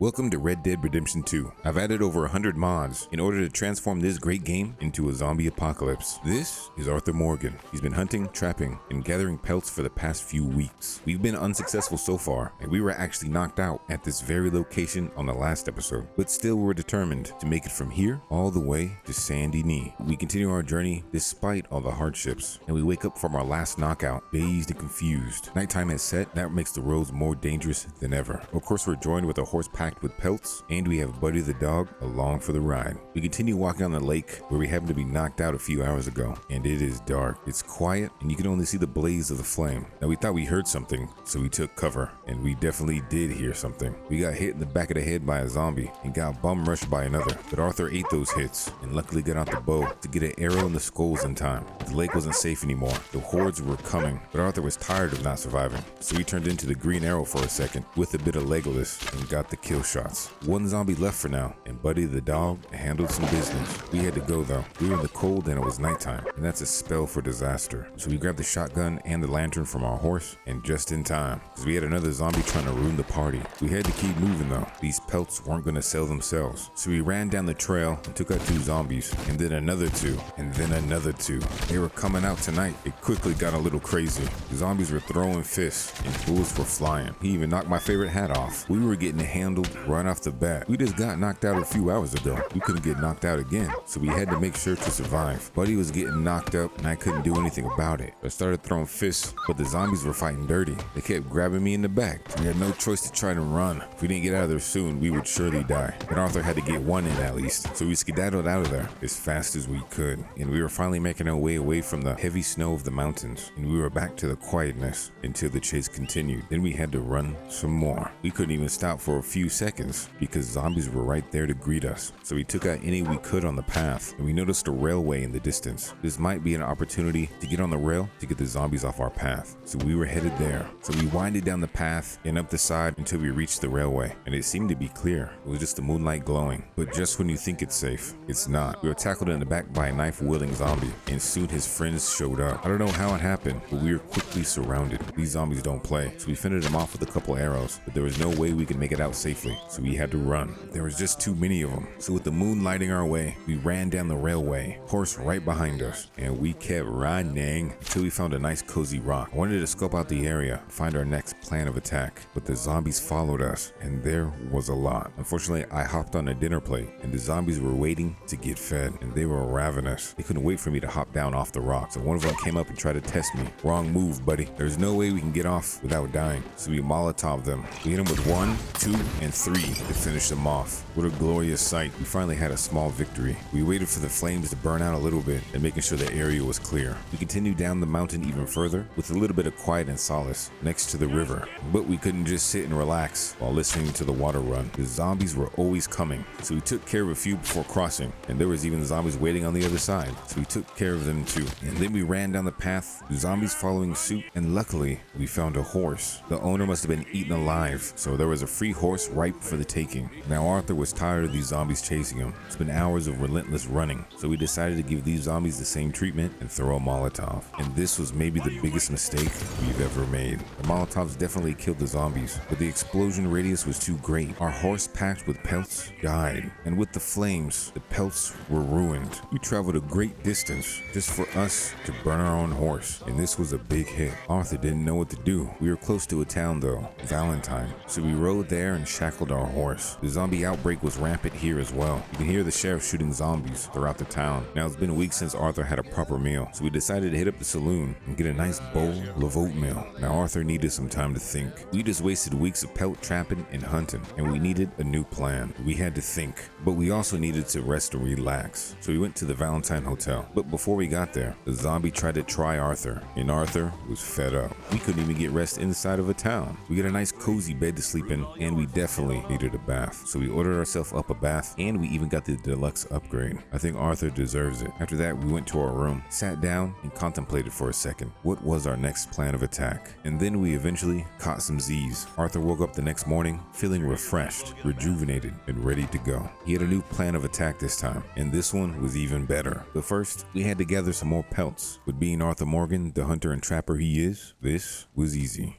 Welcome to Red Dead Redemption 2. I've added over 100 mods in order to transform this great game into a zombie apocalypse. This is Arthur Morgan. He's been hunting, trapping, and gathering pelts for the past few weeks. We've been unsuccessful so far, and we were actually knocked out at this very location on the last episode. But still we're determined to make it from here all the way to Sandy Knee. We continue our journey despite all the hardships, and we wake up from our last knockout, dazed and confused. Nighttime has set, that makes the roads more dangerous than ever. Of course, we're joined with a horse pack with pelts, and we have Buddy the dog along for the ride. We continue walking on the lake where we happened to be knocked out a few hours ago, and it is dark. It's quiet, and you can only see the blaze of the flame. Now we thought we heard something, so we took cover, and we definitely did hear something. We got hit in the back of the head by a zombie and got bum rushed by another, but Arthur ate those hits and luckily got out the bow to get an arrow in the skulls in time. The lake wasn't safe anymore. The hordes were coming, but Arthur was tired of not surviving, so he turned into the green arrow for a second with a bit of Legolas and got the kill shots. One zombie left for now, and Buddy the dog handled some business. We had to go though. We were in the cold and it was nighttime, and that's a spell for disaster. So we grabbed the shotgun and the lantern from our horse, and just in time, because we had another zombie trying to ruin the party. We had to keep moving though. These pelts weren't going to sell themselves. So we ran down the trail and took out two zombies, and then another two, and then another two. They were coming out tonight. It quickly got a little crazy. The zombies were throwing fists, and bullets were flying. He even knocked my favorite hat off. We were getting handled right off the bat. We just got knocked out a few hours ago. We couldn't get knocked out again, so we had to make sure to survive. Buddy was getting knocked up, and I couldn't do anything about it. I started throwing fists, but the zombies were fighting dirty. They kept grabbing me in the back. We had no choice to try to run. If we didn't get out of there soon, we would surely die. But Arthur had to get one in at least, so we skedaddled out of there as fast as we could. And we were finally making our way away from the heavy snow of the mountains, and we were back to the quietness until the chase continued. Then we had to run some more. We couldn't even stop for a few seconds because zombies were right there to greet us. So we took out any we could on the path, and we noticed a railway in the distance. This might be an opportunity to get on the rail to get the zombies off our path. So we were headed there. So we winded down the path and up the side until we reached the railway, and it seemed to be clear. It was just the moonlight glowing. But just when you think it's safe, it's not. We were tackled in the back by a knife-wielding zombie, and soon his friends showed up. I don't know how it happened, but we were quickly surrounded. These zombies don't play, so we fended them off with a couple arrows, but there was no way we could make it out safely, so we had to run. There was just too many of them. So with the moon lighting our way, we ran down the railway, horse right behind us, and we kept running until we found a nice cozy rock. I wanted to scope out the area, find our next plan of attack, but the zombies followed us, and there was a lot. Unfortunately, I hopped on a dinner plate, and the zombies were waiting to get fed, and they were ravenous. They couldn't wait for me to hop down off the rock, so one of them came up and tried to test me. Wrong move, buddy. There's no way we can get off without dying, so we Molotov them. We hit them with 1, 2, and 3 to finish them off. What a glorious sight. We finally had a small victory. We waited for the flames to burn out a little bit and making sure the area was clear. We continued down the mountain even further with a little bit of quiet and solace next to the river. But we couldn't just sit and relax while listening to the water run. The zombies were always coming, so we took care of a few before crossing, and there was even zombies waiting on the other side, so we took care of them too. And then we ran down the path, the zombies following suit, and luckily we found a horse. The owner must have been eaten alive, so there was a free horse ripe for the taking. Now Arthur was tired of these zombies chasing him. It's been hours of relentless running, so we decided to give these zombies the same treatment and throw a Molotov. And this was maybe the biggest mistake we've ever made. The Molotovs definitely killed the zombies, but the explosion radius was too great. Our horse packed with pelts died, and with the flames, the pelts were ruined. We traveled a great distance just for us to burn our own horse, and this was a big hit. Arthur didn't know what to do. We were close to a town though, Valentine, so we rode there and shackled our horse. The zombie outbreak was rampant here as well. You can hear the sheriff shooting zombies throughout the town. Now it's been a week since Arthur had a proper meal, so we decided to hit up the saloon and get a nice bowl of oatmeal. Now Arthur needed some time to think. We just wasted weeks of pelt trapping and hunting, and we needed a new plan. We had to think, but we also needed to rest and relax. So we went to the Valentine Hotel. But before we got there, the zombie tried to try Arthur, and Arthur was fed up. We couldn't even get rest inside of a town. We got a nice cozy bed to sleep in, and we definitely needed a bath. So we ordered ourselves up a bath, and we even got the deluxe upgrade. I think Arthur deserves it. After that, we went to our room, sat down, and contemplated for a second. What was our next plan of attack? And then we eventually caught some Z's. Arthur woke up the next morning feeling refreshed, rejuvenated, and ready to go. He had a new plan of attack this time, and this one was even better. But first, we had to gather some more pelts. But being Arthur Morgan, the hunter and trapper he is, this was easy.